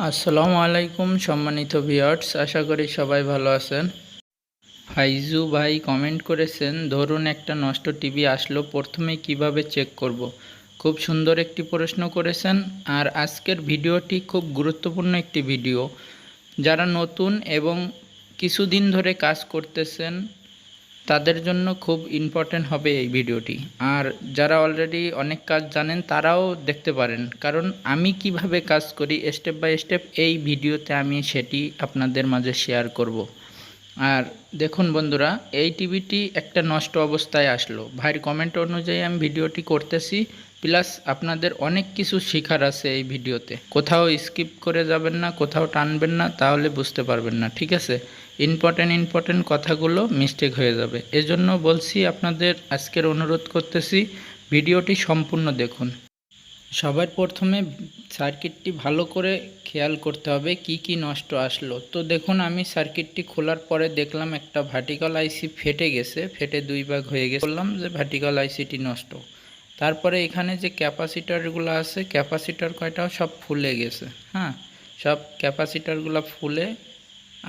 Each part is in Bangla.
আসসালামু আলাইকুম সম্মানিত ভিউয়ার্স, আশা করি সবাই ভালো আছেন। ফাইজু ভাই কমেন্ট করেছেন, ধরুন একটা নষ্ট টিভি আসলো, প্রথমে কিভাবে চেক করব। খুব সুন্দর একটি প্রশ্ন করেছেন। আর আজকের ভিডিওটি খুব গুরুত্বপূর্ণ একটি ভিডিও। যারা নতুন এবং কিছুদিন ধরে কাজ করতেছেন তাদের জন্য খুব ইম্পর্টেন্ট হবে এই ভিডিওটি। আর যারা অলরেডি অনেক কাজ জানেন তারাও দেখতে পারেন, কারণ আমি কিভাবে কাজ করি স্টেপ বাই স্টেপ এই ভিডিওতে আমি সেটি আপনাদের মাঝে শেয়ার করব। আর দেখুন বন্ধুরা, এই টিভিটি একটা নষ্ট অবস্থায় আসলো, ভাইয়ের কমেন্ট অনুযায়ী আমি ভিডিওটি করতেছি। প্লাস আপনাদের অনেক কিছু শেখার আছে এই ভিডিওতে, কোথাও স্কিপ করে যাবেন না, কোথাও টানবেন না, তাহলে বুঝতে পারবেন না, ঠিক আছে? ইম্পর্টেন্ট কথাগুলো মিস্টেক হয়ে যাবে, এজন্য বলছি আপনাদের আজকের অনুরোধ করতেছি ভিডিওটি সম্পূর্ণ দেখুন। সবার প্রথমে সার্কিটটি ভালো করে খেয়াল করতে হবে কি কি নষ্ট আসলো। তো দেখুন, আমি সার্কিটটি খোলার পরে দেখলাম একটা ভার্টিক্যাল আইসি ফেটে গেছে, ফেটে দুই ভাগ হয়ে গেছে। বললাম যে ভার্টিক্যাল আইসিটি নষ্ট। তারপরে এখানে যে ক্যাপাসিটারগুলো আছে, ক্যাপাসিটার কয়টাও সব ফুলে গেছে। হ্যাঁ, সব ক্যাপাসিটারগুলো ফুলে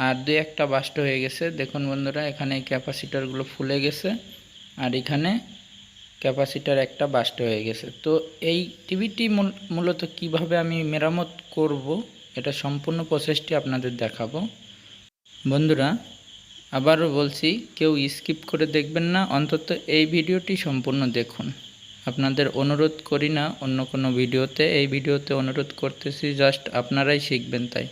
আর দুই একটা বাস্ট হয়ে গেছে। দেখুন বন্ধুরা, এখানে ক্যাপাসিটারগুলো ফুলে গেছে আর এখানে ক্যাপাসিটার একটা বাস্ট হয়ে গেছে। তো এই টিভিটি মূলত কিভাবে আমি মেরামত করব, এটা সম্পূর্ণ প্রসেসটি আপনাদের দেখাবো। বন্ধুরা আবারও বলছি, কেউ স্কিপ করে দেখবেন না, অন্তত এই ভিডিওটি সম্পূর্ণ দেখুন। আপনাদের অনুরোধ করি না অন্য কোনো ভিডিওতে, এই ভিডিওতে অনুরোধ করতেছি, জাস্ট আপনারাই শিখবেন তাই।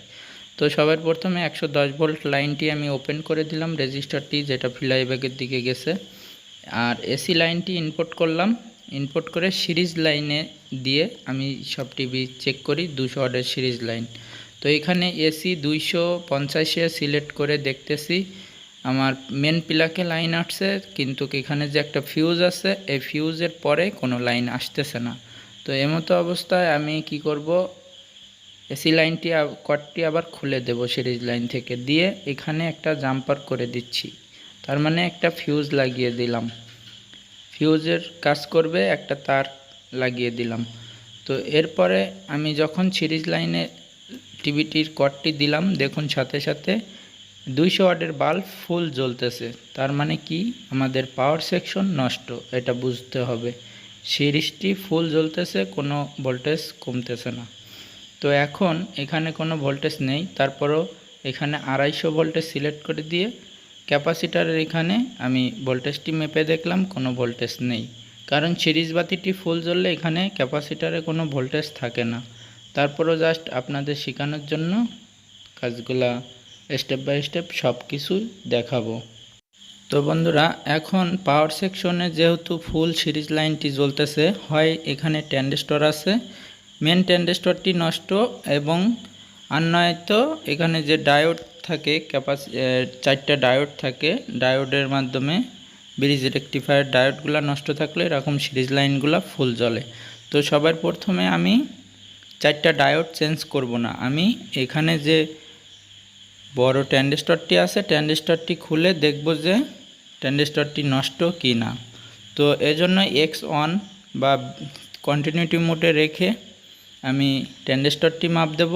তো সবার প্রথমে 110 ভোল্ট লাইনটি আমি ওপেন করে দিলাম, রেজিস্টারটি যেটা ফ্লাইব্যাকের দিকে গেছে। আর এসি লাইনটি ইনপুট করলাম, ইনপুট করে সিরিজ লাইনে দিয়ে আমি সব টিভি চেক করি 200 ওয়াটের সিরিজ লাইন। তো এখানে এসি 250-এ সিলেক্ট করে দেখতেছি আমার মেন প্লাগে লাইন আসছে, কিন্তু এখানে যে একটা ফিউজ আছে এই ফিউজের পরে কোনো লাইন আসতেছে না। তো এমতো অবস্থায় আমি কি করব, এসি লাইনটি কটটি আবার খুলে দেব সিরিজ লাইন থেকে, দিয়ে এখানে একটা জাম্পার করে দিচ্ছি, তার মানে একটা ফিউজ লাগিয়ে দিলাম, ফিউজের কাজ করবে একটা তার লাগিয়ে দিলাম। তো এরপরে আমি যখন সিরিজ লাইনে টিভিটির কটটি দিলাম, দেখুন সাথে সাথে 200 ওয়াটের বাল্ব ফুল জ্বলতেছে, তার মানে কি আমাদের পাওয়ার সেকশন নষ্ট, এটা বুঝতে হবে। সিরিজটি ফুল জ্বলতেছে, কোনো ভোল্টেজ কমতেছে না। তো এখন এখানে কোনো ভোল্টেজ নেই, তারপরও এখানে 250 ভোল্টেজ সিলেক্ট করে দিয়ে ক্যাপাসিটারের এখানে আমি ভোল্টেজটি মেপে দেখলাম কোনো ভোল্টেজ নেই, কারণ সিরিজ বাতিটি ফুল জ্বললে এখানে ক্যাপাসিটারে কোনো ভোল্টেজ থাকে না। তারপরও জাস্ট আপনাদের শেখানোর জন্য কাজগুলা স্টেপ বাই স্টেপ সব কিছু দেখাবো। তো বন্ধুরা, এখন পাওয়ার সেকশনে যেহেতু ফুল সিরিজ লাইনটি জ্বলতেছে, হয় এখানে ট্রানজিস্টর আছে, মেন ট্রানজিস্টরটি নষ্ট, এবং আর নয়তো এখানে যে ডায়োড থাকে, 4টা ডায়োড থাকে, ডায়োডের মাধ্যমে ব্রিজ রেকটিফায়ার ডায়োডগুলো নষ্ট থাকলে এরকম সিরিজ লাইনগুলো ফুল জ্বলে। তো সবার প্রথমে আমি 4টা ডায়োড চেঞ্জ করব না, আমি এখানে যে বড় ট্রানজিস্টরটি আছে ট্রানজিস্টরটি খুলে দেখব যে ট্রানজিস্টরটি নষ্ট কি না। তো এজন্য X1 বা কন্টিনিউটি মোডে রেখে আমি ট্রানজিস্টরটি মাপ দেব।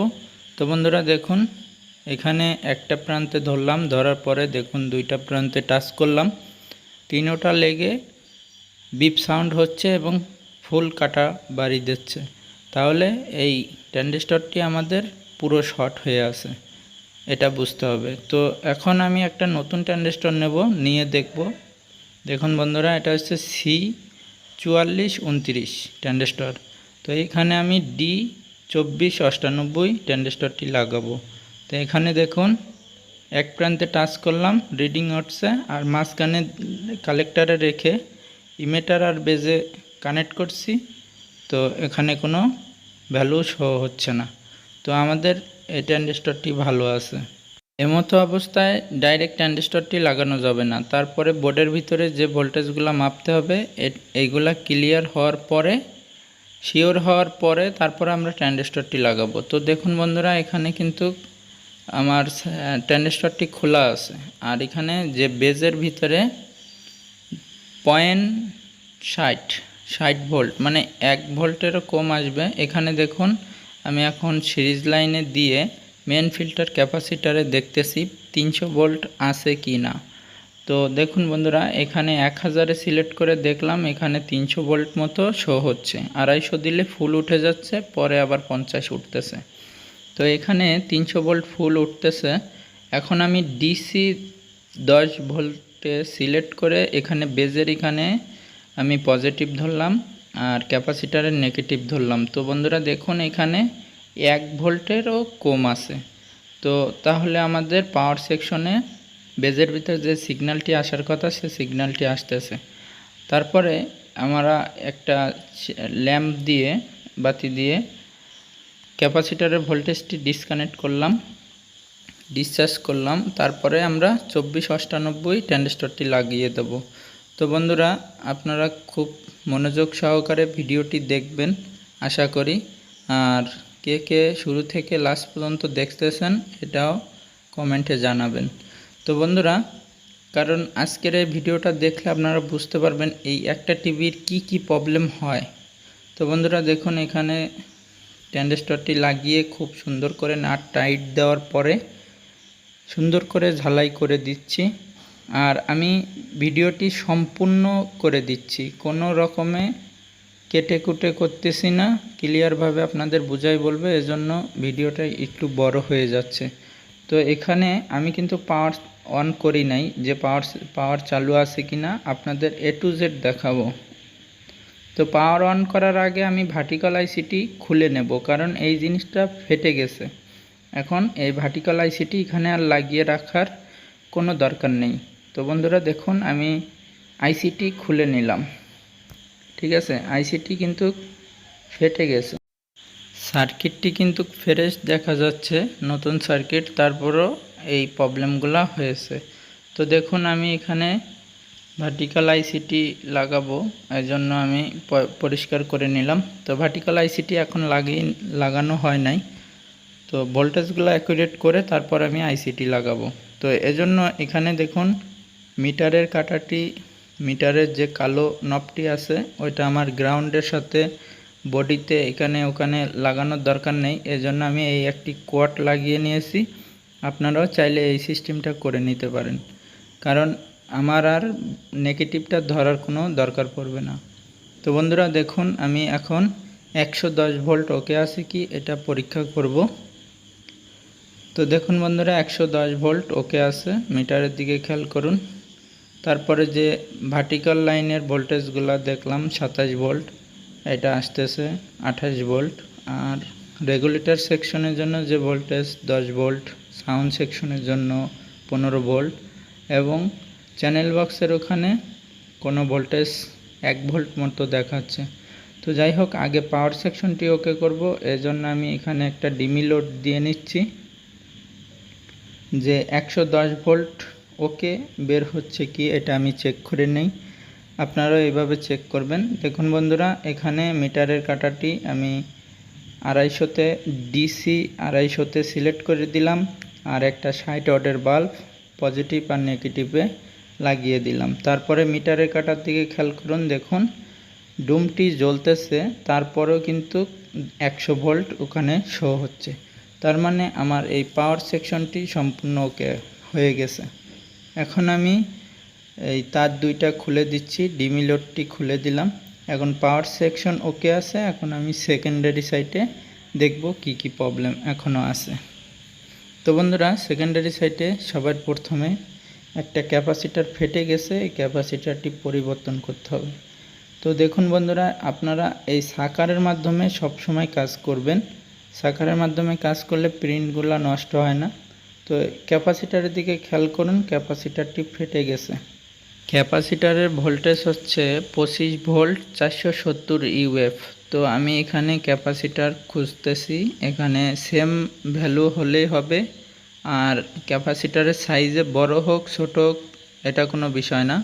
তো বন্ধুরা দেখুন, এখানে একটা প্রান্তে ধরলাম, ধরার পরে দেখুন দুইটা প্রান্তে টাচ করলাম, তিনোটা লেগে বিপ সাউন্ড হচ্ছে এবং ফুল কাটা বাড়ি দিচ্ছে, তাহলে এই ট্রানজিস্টরটি আমাদের পুরো শর্ট হয়ে আছে, এটা বুঝতে হবে। তো এখন আমি একটা নতুন ট্রানজিস্টর নেব, নিয়ে দেখব। দেখুন বন্ধুরা, এটা হচ্ছে C4429 ট্রানজিস্টর। তো এখানে আমি D2498 ট্রানজিস্টরটি লাগাবো। তো এখানে দেখুন এক প্রান্তে টাচ করলাম, রিডিং হচ্ছে, আর মাঝখানে কালেক্টারে রেখে ইমিটার আর বেজে কানেক্ট করছি। তো এখানে কোনো ভ্যালু শো হচ্ছে না, তো আমাদের এই ট্রানজিস্টরটি ভালো আছে। এমতো অবস্থায় ডাইরেক্ট ট্রানজিস্টরটি লাগানো যাবে না, তারপরে বোর্ডের ভিতরে যে ভোল্টেজগুলো মাপতে হবে এইগুলা ক্লিয়ার হওয়ার পরে, শিওর হওয়ার পরে তারপরে আমরা ট্রানজিস্টরটি লাগাবো। তো দেখুন বন্ধুরা, এখানে কিন্তু আমার ট্রানজিস্টরটি খোলা আছে, আর এখানে যে বেজের ভিতরে 0.60 ভোল্ট মানে 1 ভোল্টেরও কম আসবে। এখানে দেখুন আমি এখন সিরিজ লাইনে দিয়ে মেন ফিল্টার ক্যাপাসিটারে দেখতেছি 300 ভোল্ট আছে কি না। তো দেখুন বন্ধুরা, এখানে 1000-এ সিলেক্ট করে দেখলাম এখানে 300 ভোল্ট মতো শো হচ্ছে। 250 দিলে ফুল উঠে যাচ্ছে, পরে আবার 50 উঠতেছে। তো এখানে 300 ভোল্ট ফুল উঠতেছে। এখন আমি ডিসি 10 ভোল্টে সিলেক্ট করে এখানে বেজের এখানে আমি পজিটিভ ধরলাম আর ক্যাপাসিটারের নেগেটিভ ধরলাম। তো বন্ধুরা দেখুন, এখানে 1 ভোল্টেরও কম আছে। তো তাহলে আমাদের পাওয়ার সেকশনে বেজের ভিতরে যে সিগন্যালটি আসার কথা সে সিগন্যালটি আসতেছে। তারপরে আমরা একটা ল্যাম্প দিয়ে, বাতি দিয়ে ক্যাপাসিটারের ভোল্টেজটি ডিসচার্জ করলাম। তারপরে আমরা 2498 ট্রানজিস্টরটি লাগিয়ে দেব। তো বন্ধুরা, আপনারা খুব মনোযোগ সহকারে ভিডিওটি দেখবেন আশা করি। আর কে কে শুরু থেকে লাস্ট পর্যন্ত দেখতেছেন এটাও কমেন্টে জানাবেন। তো বন্ধুরা, কারণ আজকের এই ভিডিওটা দেখলে আপনারা বুঝতে পারবেন এই একটা টিভির কি প্রবলেম হয়। তো বন্ধুরা দেখুন, এখানে ট্রানজিস্টরটি লাগিয়ে খুব সুন্দর করে নাট টাইট দেওয়ার পরে সুন্দর করে ঝালাই করে দিচ্ছি। আর আমি ভিডিওটি সম্পূর্ণ করে দিচ্ছি, কোনো রকমে কেটে কুটে করতেছি না, ক্লিয়ারভাবে আপনাদের বুঝাই বলবে, এজন্য ভিডিওটা একটু বড় হয়ে যাচ্ছে। তো এখানে আমি কিন্তু পাওয়ার অন করি নাই, যে পাওয়ার চালু আছে কিনা আপনাদের A to Z দেখাবো। তো পাওয়ার অন করার আগে আমি ভার্টিক্যাল আইসিটি খুলে নেব, কারণ এই জিনিসটা ফেটে গেছে। এখন এই ভার্টিক্যাল আইসিটি এখানে আর লাগিয়ে রাখার কোনো দরকার নেই। তো বন্ধুরা দেখুন, আমি আইসিটি খুলে নিলাম। ঠিক আছে, আইসিটি কিন্তু ফেটে গেছে, সার্কিটটি কিন্তু ফ্রেশ দেখা যাচ্ছে, নতুন সার্কিট, তারপরও এই প্রবলেমগুলো হয়েছে। তো দেখুন, আমি এখানে ভার্টিক্যাল আইসিটি লাগাবো, এই জন্য আমি পরিষ্কার করে নিলাম। তো ভার্টিক্যাল আইসিটি এখন লাগানো হয় নাই, তো ভোল্টেজগুলো অ্যাকুরেট করে তারপর আমি আইসিটি লাগাবো। তো এজন্য এখানে দেখুন, মিটারের কাঁটাটি, মিটারের যে কালো নবটি আছে ওইটা আমার গ্রাউন্ডের সাথে বডিতে এখানে ওখানে লাগানোর দরকার নেই, এজন্য আমি এই একটি কোয়াট লাগিয়ে নিয়েছি। আপনারাও চাইলে এই সিস্টেমটা করে নিতে পারেন, কারণ আমার আর নেগেটিভটা ধরার কোনো দরকার পড়বে না। তো বন্ধুরা দেখুন, আমি এখন 110 ভোল্ট ওকে আছে কি এটা পরীক্ষা করব। তো দেখুন বন্ধুরা, 110 ভোল্ট ওকে আছে, মিটারের দিকে খেয়াল করুন। তারপরে যে ভার্টিক্যাল লাইনের ভোল্টেজগুলো দেখলাম 27 ভোল্ট, এটা আসতেছে 28 ভোল্ট। আর রেগুলেটর সেকশনের জন্য যে ভোল্টেজ 10 ভোল্ট, সাউন্ড সেকশনের জন্য 15 ভোল্ট, এবং চ্যানেল বক্সের ওখানে কোনো ভোল্টেজ 1 ভোল্ট মতো দেখাচ্ছে। তো যাই হোক, আগে পাওয়ার সেকশনটি ওকে করব, এজন্য আমি এখানে একটা ডিমি লোড দিয়ে নিচ্ছি, যে 110 ভোল্ট ওকে বের হচ্ছে কি এটা আমি চেক করে নেই। আপনারাও এইভাবে চেক করবেন। দেখুন বন্ধুরা, এখানে মিটারের কাঁটাটি আমি 250-তে ডিসি 250-তে সিলেক্ট করে দিলাম, আর একটা 60 ওয়াটের বাল্ব পজিটিভ আর নেগেটিভে লাগিয়ে দিলাম। তারপরে মিটারের কাঁটার দিকে খেয়াল করুন, দেখুন ডুমটি জ্বলতেছে, তারপরেও কিন্তু 100 ভোল্ট ওখানে শো হচ্ছে। তার মানে আমার এই পাওয়ার সেকশনটি সম্পূর্ণ ওকে হয়ে গেছে। এখন আমি এই তার দুইটা খুলে দিচ্ছি, ডিমি লোডটি খুলে দিলাম। এখন পাওয়ার সেকশন ওকে আছে। এখন আমি সেকেন্ডারি সাইটে দেখব কি প্রবলেম এখনও আছে। তো বন্ধুরা, সেকেন্ডারি সাইটে সবার প্রথমে একটা ক্যাপাসিটার ফেটে গেছে, এই ক্যাপাসিটারটি পরিবর্তন করতে হবে। তো দেখুন বন্ধুরা, আপনারা এই সাকারের মাধ্যমে সবসময় কাজ করবেন। সাকারের মাধ্যমে কাজ করলে প্রিন্টগুলো নষ্ট হয় না। তো ক্যাপাসিটারের দিকে খেয়াল করুন, ক্যাপাসিটারটি ফেটে গেছে। ক্যাপাসিটারের ভোল্টেজ হচ্ছে 25 ভোল্ট 470 ইউএফ। তো আমি এখানে ক্যাপাসিটার খুঁজতেছি, এখানে সেম ভ্যালু হলেই হবে। আর ক্যাপাসিটারের সাইজে বড় হোক ছোট হোক এটা কোনো বিষয় না।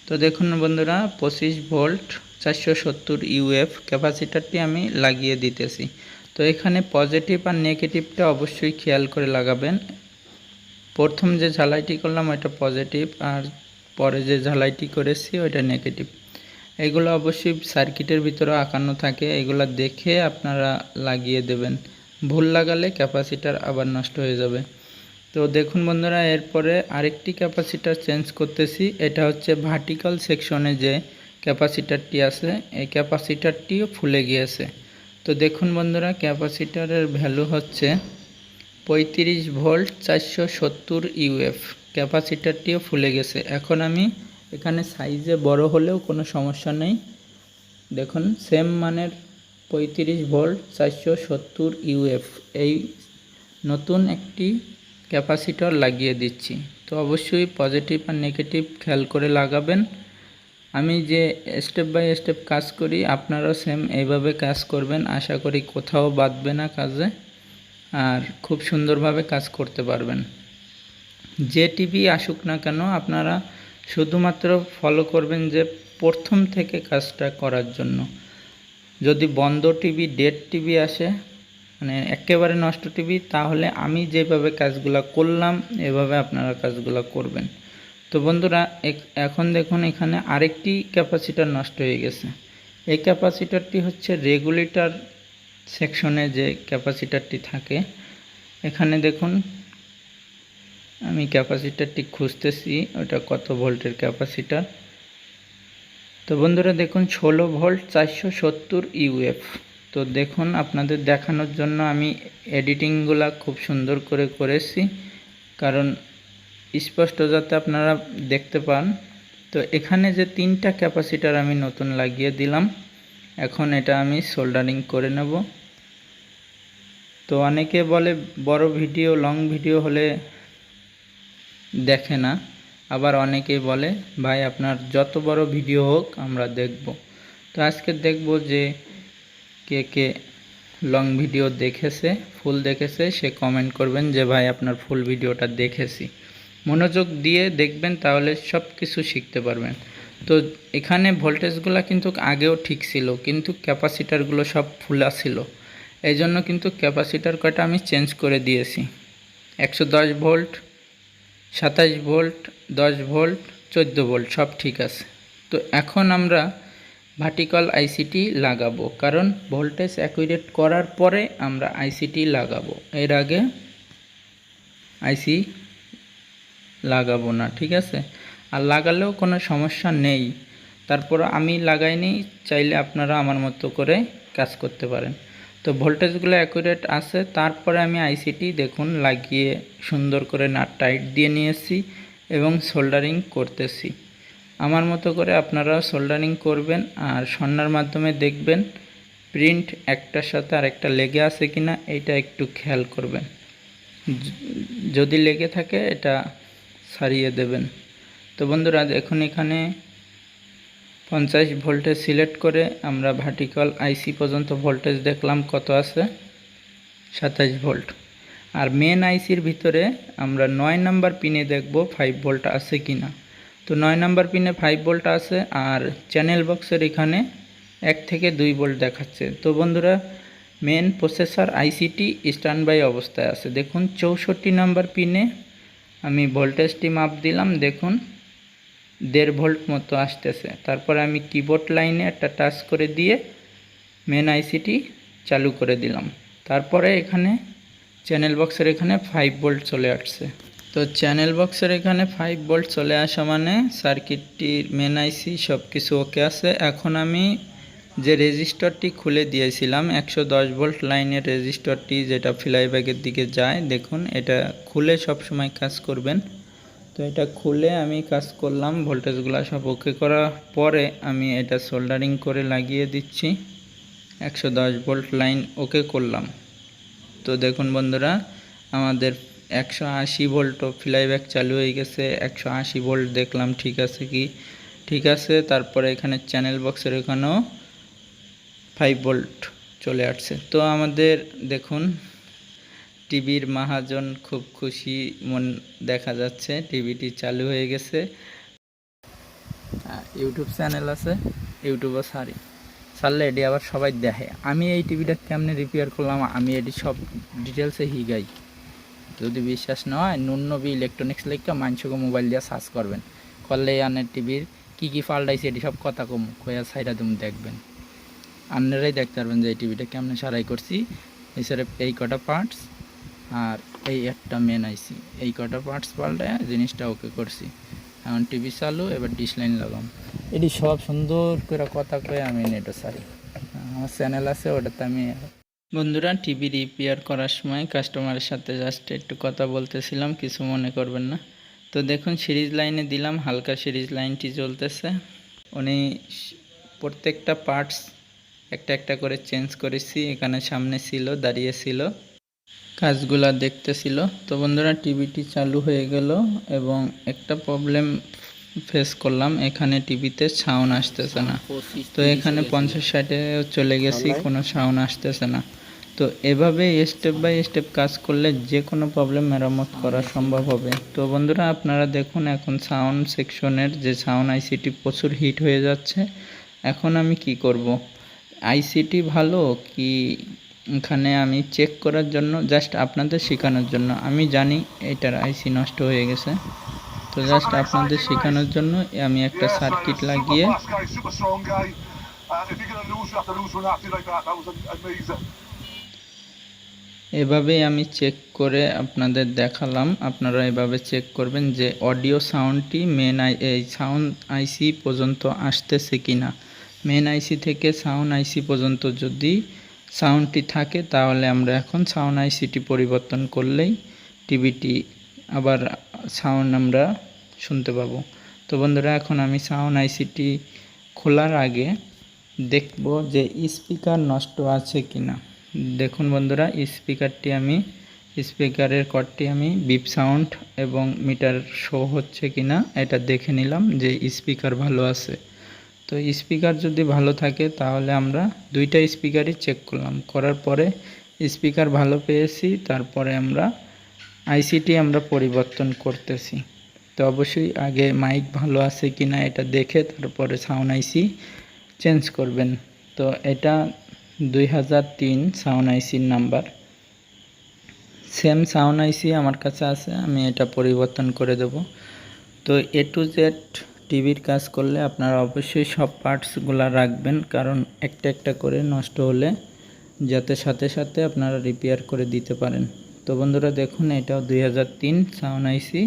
তো দেখুন বন্ধুরা, 25 ভোল্ট 470 ইউএফ ক্যাপাসিটারটি আমি লাগিয়ে দিতেছি। তো এখানে পজিটিভ আর নেগেটিভটা অবশ্যই খেয়াল করে লাগাবেন। প্রথম যে ঝালাইটি করলাম ওইটা পজিটিভ, আর পরে যে ঝালাইটি করেছি ওইটা নেগেটিভ। এগুলো অবশ্যই সার্কিটের ভিতরে আঁকানো থাকে, এগুলো দেখে আপনারা লাগিয়ে দেবেন। ভুল লাগালে ক্যাপাসিটার আবার নষ্ট হয়ে যাবে। তো দেখুন বন্ধুরা, এরপরে আরেকটি ক্যাপাসিটার চেঞ্জ করতেছি। এটা হচ্ছে ভার্টিক্যাল সেকশনে যে ক্যাপাসিটারটি আছে, এই ক্যাপাসিটারটিও ফুলে গিয়েছে। তো দেখুন বন্ধুরা, ক্যাপাসিটারের ভ্যালু হচ্ছে 35 ভোল্ট 470 ইউএফ। ক্যাপাসিটারটিও ফুলে গেছে। এখন আমি এখানে সাইজে বড় হলেও কোনো সমস্যা নেই। দেখুন সেম মানের 35 ভোল্ট 470 ইউএফ এই নতুন একটি ক্যাপাসিটর লাগিয়ে দিচ্ছি। তো অবশ্যই পজিটিভ আর নেগেটিভ খেয়াল করে লাগাবেন। আমি যে স্টেপ বাই স্টেপ কাজ করি, আপনারাও সেম এইভাবে কাজ করবেন। আশা করি কোথাও বাদবে না কাজে, আর খুব সুন্দরভাবে কাজ করতে পারবেন। যে টিভি আসুক না কেন, আপনারা শুধুমাত্র ফলো করবেন যে প্রথম থেকে কাজটা করার জন্য। যদি বন্ধ টিভি, ডেড টিভি আসে, মানে একেবারে নষ্ট টিভি, তাহলে আমি যেভাবে কাজগুলো করলাম এভাবে আপনারা কাজগুলো করবেন। তো বন্ধুরা, এখন দেখুন এখানে আরেকটি ক্যাপাসিটার নষ্ট হয়ে গেছে। এই ক্যাপাসিটারটি হচ্ছে রেগুলেটর সেকশনে যে ক্যাপাসিটারটি থাকে। এখানে দেখুন আমি ক্যাপাসিটারটি খুঁজতেছি, ওটা কত ভোল্টের ক্যাপাসিটার। তো বন্ধুরা দেখুন 16 ভোল্ট 470 ইউএফ। তো দেখুন আপনাদের দেখানোর জন্য আমি এডিটিংগুলো খুব সুন্দর করে করেছি, কারণ স্পষ্ট যাতে আপনারা দেখতে পান। তো এখানে যে 3টা ক্যাপাসিটার আমি নতুন লাগিয়ে দিলাম, এখন এটা আমি সোল্ডারিং করে নেব। তো অনেকে বলে বড় ভিডিও, লং ভিডিও হলে দেখে না, আবার অনেকেই বলে ভাই আপনার যত বড় ভিডিও হোক আমরা দেখব। তো আজকে দেখব যে কে কে লং ভিডিও দেখেছে, ফুল দেখেছে, সে কমেন্ট করবেন যে ভাই আপনার ফুল ভিডিওটা দেখেছি। মনোযোগ দিয়ে দেখবেন, তাহলে সব কিছু শিখতে পারবেন। তো এখানে ভোল্টেজগুলো কিন্তু আগেও ঠিক ছিল, কিন্তু ক্যাপাসিটারগুলো সব ফুলা ছিল। এই জন্য কিন্তু ক্যাপাসিটার কয়টা আমি চেঞ্জ করে দিয়েছি। 110 ভোল্ট, 27 ভোল্ট, 10 ভোল্ট, 14 ভোল্ট সব ঠিক আছে। তো এখন আমরা ভার্টিক্যাল আইসিটি লাগাবো, কারণ ভোল্টেজ অ্যাকুরেট করার পরে আমরা আইসিটি লাগাবো, এর আগে আইসি লাগাবো না, ঠিক আছে? আর লাগালেও কোনো সমস্যা নেই, তারপর আমি লাগাইনি, চাইলে আপনারা আমার মতো করে কাজ করতে পারেন। তো ভোল্টেজগুলো অ্যাকুরেট আছে, তারপরে আমি আইসিটি দেখুন লাগিয়ে সুন্দর করে নাট টাইট দিয়ে নিয়েছি এবং সোল্ডারিং করতেছি। আমার মতো করে আপনারাও সোল্ডারিং করবেন, আর সন্নার মাধ্যমে দেখবেন প্রিন্ট একটার সাথে আরেকটা লেগে আছে কিনা, এটা একটু খেয়াল করবেন। যদি লেগে থাকে এটা সারিয়ে দেবেন। তো বন্ধুরা দেখুন এখানে 50 ভোল্টেজ সিলেক্ট করে আমরা ভার্টিক্যাল আইসি পর্যন্ত ভোল্টেজ দেখলাম কত আছে, 27 ভোল্ট। আর মেন আইসির ভিতরে আমরা 9 নাম্বার পিনে দেখব 5 ভোল্ট আছে কিনা। তো 9 নাম্বার পিনে 5 ভোল্ট আছে, আর চ্যানেল বক্সের এখানে 1 থেকে 2 ভোল্ট দেখাচ্ছে। তো বন্ধুরা, main processor ICT standby অবস্থায় আছে। দেখুন 64 নাম্বার পিনে আমি ভোল্টেজটি মাপ দিলাম, দেখুন 1.5 ভোল্ট মতো আসতেছে। তারপরে আমি কিবোর্ড লাইনে একটা টাচ করে দিয়ে মেন আইসিটি চালু করে দিলাম। তারপরে এখানে চ্যানেল বক্সের এখানে 5 ভোল্ট চলে আসছে। তো চ্যানেল বক্সের এখানে 5 ভোল্ট চলে আসা মানে সার্কিটটির মেন আইসি সব কিছু ওকে আছে। এখন আমি যে রেজিস্টরটি খুলে দিয়েছিলাম 110 ভোল্ট লাইনের রেজিস্টরটি, যেটা ফ্লাইব্যাগের দিকে যায়, দেখুন এটা খুলে সব সময় কাজ করবেন। তো এটা খুলে আমি কাজ করলাম, ভোল্টেজগুলো সব ওকে করার পরে আমি এটা সোল্ডারিং করে লাগিয়ে দিচ্ছি। 110 ভোল্ট লাইন ওকে করলাম। তো দেখুন বন্ধুরা, আমাদের 180 ভোল্টও ফ্লাইব্যাক চালু হয়ে গেছে। 180 ভোল্ট দেখলাম ঠিক আছে কি, ঠিক আছে। তারপরে এখানে চ্যানেল বক্সের এখানেও 5 ভোল্ট চলে আসছে। তো আমাদের দেখুন টিভির মহাজন খুব খুশি মন দেখা যাচ্ছে, টিভিটি চালু হয়ে গেছে। ইউটিউব চ্যানেল আছে, ইউটিউবে ছাড়লে এটি আবার সবাই দেখে। আমি এই টিভিটা কেমনে রিপেয়ার করলাম, আমি এটি সব ডিটেলসে হিগাই। যদি বিশ্বাস না হয় নুরনবি ইলেকট্রনিক্স লেখা মানুষকে মোবাইল দিয়ে সার্চ করবেন, করলে আনের টিভির কী কী ফাল্টাইছে এটি সব কথা কম কয়া সাইডা তুমি দেখবেন। আপনারাই দেখতে পারবেন যে এই টিভিটা কেমনে সারাই করছি। এছাড়া এই কটা পার্টস আর এই একটা মেন আইসি, এই কটা পার্টস পাল্টায় জিনিসটা ওকে করছি। এখন টিভি চালু, এবার ডিশ লাইন লাগাম। এটি সব সুন্দর করে কথা কয়ে আমি নেটও সারি, আমার চ্যানেল আছে ওটাতে আমি। বন্ধুরা, টিভি রিপেয়ার করার সময় কাস্টমারের সাথে জাস্ট একটু কথা বলতেছিলাম, কিছু মনে করবেন না। তো দেখুন সিরিজ লাইনে দিলাম, হালকা সিরিজ লাইনটি চলতেছে। উনি প্রত্যেকটা পার্টস একটা একটা করে চেঞ্জ করেছি, এখানে সামনে ছিল, দাঁড়িয়ে ছিল, কাজগুলা দেখতেছিল। তো বন্ধুরা, টিভিটি চালু হয়ে গেল এবং একটা প্রবলেম ফেস করলাম, এখানে টিভিতে সাউন্ড আসতেছে না। তো এখানে 50-60-এ চলে গেছি, কোনো সাউন্ড আসতেছে না। তো এভাবে স্টেপ বাই স্টেপ কাজ করলে যে কোনো প্রবলেম মেরামত করা সম্ভব হবে। তো বন্ধুরা, আপনারা দেখুন এখন সাউন্ড সেকশনের যে সাউন্ড আইসিটি প্রচুর হিট হয়ে যাচ্ছে। এখন আমি কি করব, আইসিটি ভালো কি এখানে আমি চেক করার জন্য, জাস্ট আপনাদের শেখানোর জন্য। আমি জানি এটার আইসি নষ্ট হয়ে গেছে, তো জাস্ট আপনাদের শেখানোর জন্য আমি একটা সার্কিট লাগিয়ে এভাবেই আমি চেক করে আপনাদের দেখালাম। আপনারা এভাবে চেক করবেন যে অডিও সাউন্ডটি এই সাউন্ড আইসি পর্যন্ত আসতেছে কিনা। মেন আইসি থেকে সাউন্ড আইসি পর্যন্ত যদি সাউন্ডটি থাকে, তাহলে আমরা এখন সাউন্ড আইসিটি পরিবর্তন করলেই টিভিটি আবার সাউন্ড আমরা শুনতে পাবো। তো বন্ধুরা, এখন আমি সাউন্ড আইসিটি খোলার আগে দেখব যে স্পিকার নষ্ট আছে কিনা। দেখুন বন্ধুরা, স্পিকারের কর্ডটি আমি বিপ সাউন্ড এবং মিটার শো হচ্ছে কিনা এটা দেখে নিলাম যে স্পিকার ভালো আছে। তো স্পিকার যদি ভালো থাকে তাহলে আমরা দুইটা স্পিকারই চেক করলাম, করার পরে স্পিকার ভালো পেয়েছি, তারপরে আমরা আইসিটি আমরা পরিবর্তন করতেছি। তো অবশ্যই আগে মাইক ভালো আছে কিনা এটা দেখে তারপরে সাউন্ড আইসি চেঞ্জ করবেন। তো এটা 2003 সাউন্ড আইসির নাম্বার, সেম সাউন্ড আইসি আমার কাছে আছে, আমি এটা পরিবর্তন করে দেব। তো A to Z টিভির কাজ করলে আপনারা অবশ্যই সব পার্টসগুলো রাখবেন, কারণ একটা একটা করে নষ্ট হলে যাতে সাথে সাথে আপনারা রিপেয়ার করে দিতে পারেন। তো বন্ধুরা দেখুন, এটাও 2003 সাউন্ড আইসি,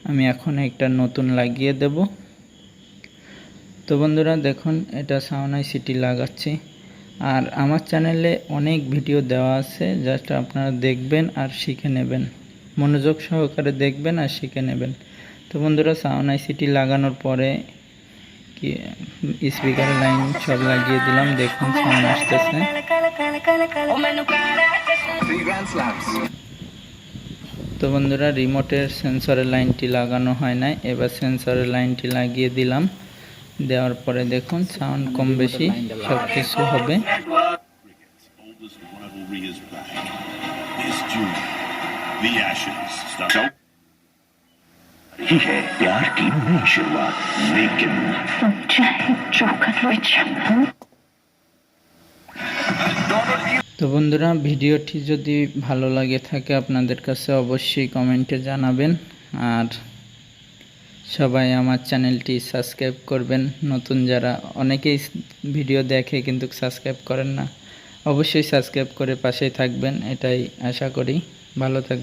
আমি এখন একটা নতুন লাগিয়ে দেব। তো বন্ধুরা দেখুন, এটা সাউন্ড আইসিটি লাগাচ্ছি। আর আমার চ্যানেলে অনেক ভিডিও দেওয়া আছে, জাস্ট আপনারা দেখবেন আর শিখে নেবেন, মনোযোগ সহকারে দেখবেন আর শিখে নেবেন। তো বন্ধুরা, সাউন্ড আইসিটি লাগানোর পরে কি স্পিকারের লাইন সব লাগিয়ে দিলাম, দেখুন সাউন্ড আসতেছে। তো বন্ধুরা, রিমোটের সেন্সরের লাইনটি লাগানো হয় নাই, এবার সেন্সরের লাইনটি লাগিয়ে দিলাম। দেওয়ার পরে দেখুন সাউন্ড কম বেশি সব কিছু হবে। তো বন্ধুরা, ভিডিওটি যদি ভালো লাগে থাকে আপনাদের কাছে অবশ্যই কমেন্টে জানাবেন, আর সবাই আমার চ্যানেলটি সাবস্ক্রাইব করবেন। নতুন যারা, অনেকেই ভিডিও দেখে কিন্তু সাবস্ক্রাইব করেন না, অবশ্যই সাবস্ক্রাইব করে পাশেই থাকবেন, এটাই আশা করি। ভালো থাকবেন।